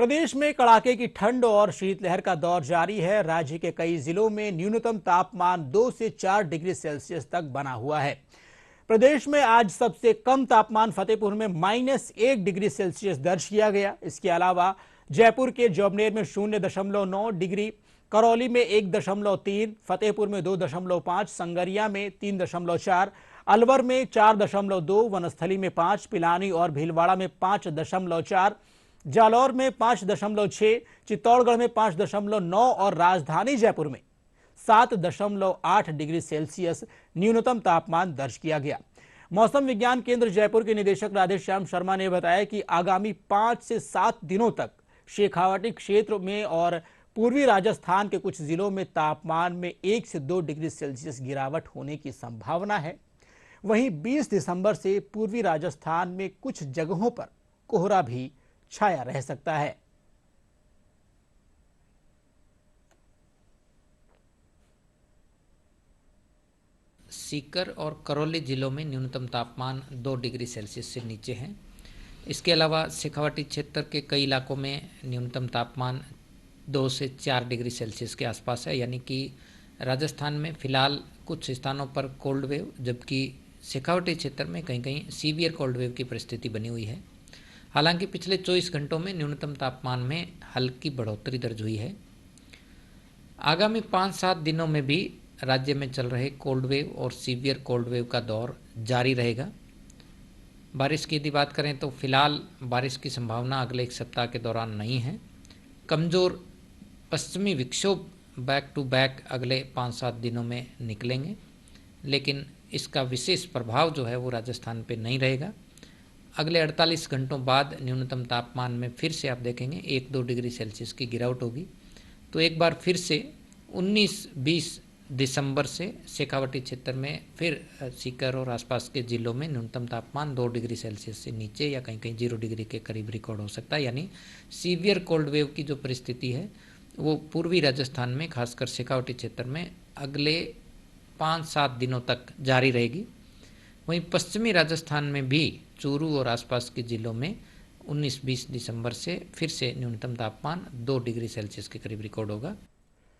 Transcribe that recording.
प्रदेश में कड़ाके की ठंड और शीतलहर का दौर जारी है। राज्य के कई जिलों में न्यूनतम तापमान 2 से 4 डिग्री सेल्सियस तक बना हुआ है। प्रदेश में आज सबसे कम तापमान फतेहपुर में -1 डिग्री सेल्सियस दर्ज किया गया। इसके अलावा जयपुर के जोबनेर में 0.9 डिग्री, करौली में 1.3, फतेहपुर में 2.5, संगरिया में 3.4, अलवर में 4.2, वनस्थली में 5, पिलानी और भीलवाड़ा में 5.4, जालौर में 5.6, चित्तौड़गढ़ में 5.9 और राजधानी जयपुर में 7.8 डिग्री सेल्सियस न्यूनतम तापमान दर्ज किया गया। मौसम विज्ञान केंद्र जयपुर के निदेशक राधेश्याम शर्मा ने बताया कि आगामी 5 से 7 दिनों तक शेखावाटी क्षेत्र में और पूर्वी राजस्थान के कुछ जिलों में तापमान में 1 से 2 डिग्री सेल्सियस गिरावट होने की संभावना है। वहीं 20 दिसंबर से पूर्वी राजस्थान में कुछ जगहों पर कोहरा भी छाया रह सकता है। सीकर और करौली जिलों में न्यूनतम तापमान 2 डिग्री सेल्सियस से नीचे है। इसके अलावा शेखावाटी क्षेत्र के कई इलाकों में न्यूनतम तापमान 2 से 4 डिग्री सेल्सियस के आसपास है। यानी कि राजस्थान में फिलहाल कुछ स्थानों पर कोल्ड वेव, जबकि शेखावाटी क्षेत्र में कहीं कहीं सीवियर कोल्ड वेव की परिस्थिति बनी हुई है। हालांकि पिछले 24 घंटों में न्यूनतम तापमान में हल्की बढ़ोतरी दर्ज हुई है। आगामी 5-7 दिनों में भी राज्य में चल रहे कोल्ड वेव और सीवियर कोल्ड वेव का दौर जारी रहेगा। बारिश की यदि बात करें तो फिलहाल बारिश की संभावना अगले एक सप्ताह के दौरान नहीं है। कमज़ोर पश्चिमी विक्षोभ बैक टू बैक अगले 5-7 दिनों में निकलेंगे, लेकिन इसका विशेष प्रभाव जो है वो राजस्थान पे नहीं रहेगा। अगले 48 घंटों बाद न्यूनतम तापमान में फिर से आप देखेंगे 1-2 डिग्री सेल्सियस की गिरावट होगी। तो एक बार फिर से 19-20 दिसंबर से शेखावाटी क्षेत्र में फिर सीकर और आसपास के जिलों में न्यूनतम तापमान 2 डिग्री सेल्सियस से नीचे या कहीं कहीं 0 डिग्री के करीब रिकॉर्ड हो सकता है। यानी सीवियर कोल्ड वेव की जो परिस्थिति है वो पूर्वी राजस्थान में, खासकर शेखावाटी क्षेत्र में अगले 5-7 दिनों तक जारी रहेगी। वहीं पश्चिमी राजस्थान में भी चूरू और आसपास के जिलों में 19-20 दिसंबर से फिर से न्यूनतम तापमान 2 डिग्री सेल्सियस के करीब रिकॉर्ड होगा।